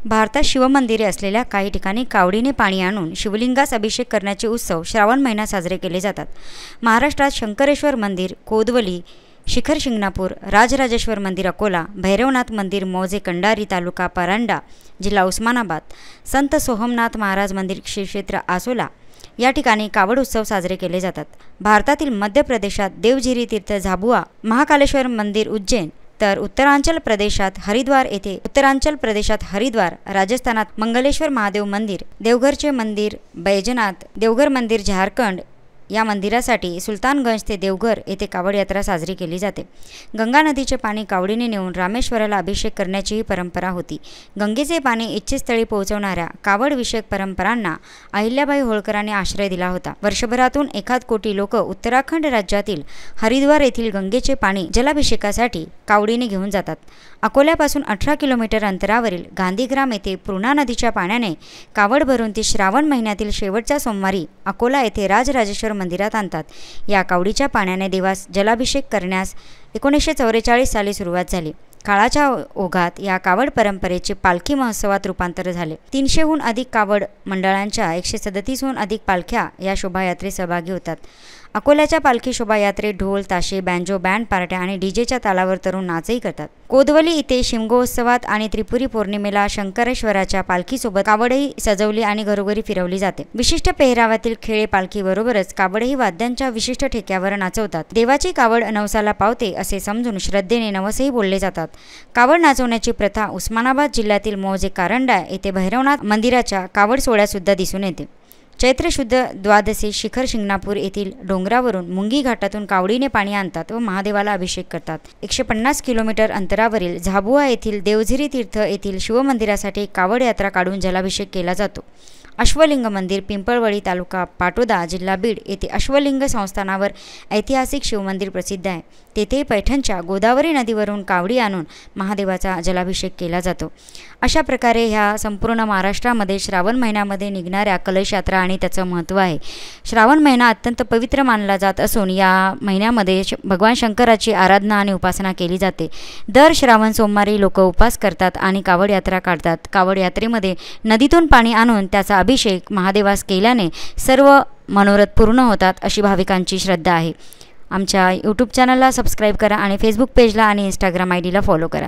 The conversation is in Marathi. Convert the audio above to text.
भारतात शिवमंदिरे असलेल्या काही ठिकाणी कावडीने पाणी आणून शिवलिंगास अभिषेक करण्याचे उत्सव श्रावण महिन्यात साजरे केले जातात। महाराष्ट्रात शंकरेश्वर मंदिर कोदवली, शिखर शिंगणापूर, राजराजेश्वर मंदिर अकोला, भैरवनाथ मंदिर मौजे कंडारी तालुका परांडा जिल्हा उस्मानाबाद, संत सोहमनाथ महाराज मंदिर श्री क्षेत्र आसोला या ठिकाणी कावड उत्सव साजरे केले जातात। भारतातील मध्य प्रदेशात देवझिरी तीर्थ झाबुआ, महाकालेश्वर मंदिर उज्जैन, तर उत्तरांचल प्रदेशात हरिद्वार, राजस्थानात मंगलेश्वर महादेव मंदिर, देवघरचे मंदिर बैजनाथ, देवघर मंदिर झारखंड या मंदिरासाठी सुलतानगंज ते देवघर येथे कावड यात्रा साजरी केली जाते। गंगा नदीचे पाणी कावडीने नेऊन रामेश्वराला अभिषेक करण्याची परंपरा होती। गंगेचे पाणी इच्छितस्थळी पोहोचवणाऱ्या कावड विषयक परंपरांना अहिल्याबाई होळकरांनी आश्रय दिला होता। वर्षभरातून 1 कोटी लोक उत्तराखंड राज्यातील हरिद्वार येथील गंगेचे पाणी जलाभिषेकासाठी कावडीने घेऊन जातात। अकोल्यापासून 18 किलोमीटर अंतरावरील गांधीग्राम येथे पूर्णा नदीच्या पाण्याने कावड भरून ती श्रावण महिन्यातील शेवटच्या सोमवारी अकोला येथे राजराजेश्वर मंदिरात आणतात। या कावडीच्या पाण्याने देवास जलाभिषेक करण्यास 1944 साली सुरुवात झाली। काळाच्या ओघात या कावड परंपरेचे पालखी महोत्सवात रूपांतर झाले। 300हून अधिक कावड मंडळांच्या 137हून अधिक पालख्या या शोभायात्रेत सहभागी होतात। अकोल्याच्या पालखी शोभायात्रेत ढोल, ताशे, बँजो, बँड पार्ट्या आणि डीजेच्या तालावर तरुण नाचही करतात। कोदवली इथे शिमगोत्सवात आणि त्रिपुरी पौर्णिमेला शंकरेश्वराच्या पालखीसोबत कावडही सजवली आणि घरोघरी फिरवली जाते। विशिष्ट पेहरावातील खेळे पालखीबरोबरच कावडही वाद्यांच्या विशिष्ट ठेक्यावर नाचवतात। देवाची कावड नवसाला पावते असे समजून श्रद्धेने नवसही बोलले जातात। कावड नाचवण्याची प्रथा उस्मानाबाद जिल्ह्यातील मौजे कारंडा येथे भैरवनाथ मंदिराच्या कावड सोहळ्यात सुद्धा दिसून येते। चैत्र शुद्ध द्वादशी शिखर शिंगणापूर येथील डोंगरावरून मुंगी घाटातून कावडीने पाणी आणतात व महादेवाला अभिषेक करतात। 150 किलोमीटर अंतरावरील झाबुआ येथील देवझिरी तीर्थ येथील शिवमंदिरासाठी कावड यात्रा काढून जलाभिषेक केला जातो। अश्वलिंग मंदिर पिंपळवडी तालुका पाटोदा जिल्हा बीड येथे अश्वलिंग संस्थानावर ऐतिहासिक शिवमंदिर प्रसिद्ध आहे। तेथे पैठणच्या गोदावरी नदीवरून कावडी आणून महादेवाचा जलाभिषेक केला जातो। अशा प्रकारे ह्या संपूर्ण महाराष्ट्रामध्ये श्रावण महिन्यामध्ये निघणाऱ्या कलश यात्रा आणि त्याचं महत्त्व आहे। श्रावण महिना अत्यंत पवित्र मानला जात असून या महिन्यामध्ये भगवान शंकराची आराधना आणि उपासना केली जाते। दर श्रावण सोमवारी लोक उपवास करतात आणि कावड यात्रा काढतात। कावड यात्रेमध्ये नदीतून पाणी आणून त्याचा अभिषेक महादेवास केल्याने सर्व मनोरथ पूर्ण होतात अशी भाविकांची श्रद्धा आहे। आमच्या यूट्यूब चॅनलला सबस्क्राईब करा आणि फेसबुक पेजला आणि इंस्टाग्राम आयडीला फॉलो करा।